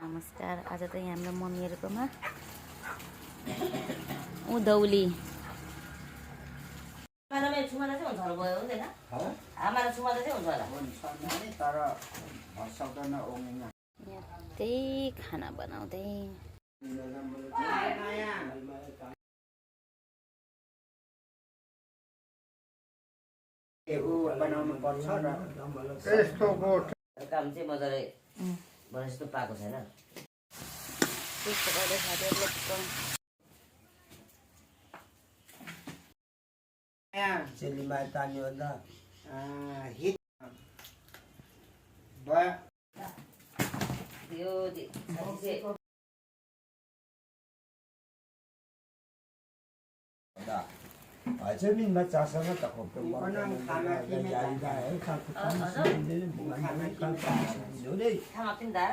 नमस्कार। आज त यहाँ हाम्रो मम्मीहरुकोमा उधौली आमाले छुमाले चाहिँ हुन्छ होला भयो हुँदैन आमाले छुमाले चाहिँ हुन्छ होला हुन्छ नि तर सक्दैन ओङ्गिन त्यही खाना बनाउँदै बनाउनु पर्छ र यस्तो गोठ काम चाहिँ मजाले भने जस्तो पाएको छैन त्यस्तो गर्दै खाँदै लोकल चेलीमा तान्यो भन्दा हिट भयो यो जमीन बच्चा सँग त बनाउनु खाना किने जाइदा है खाना खाना पनि दा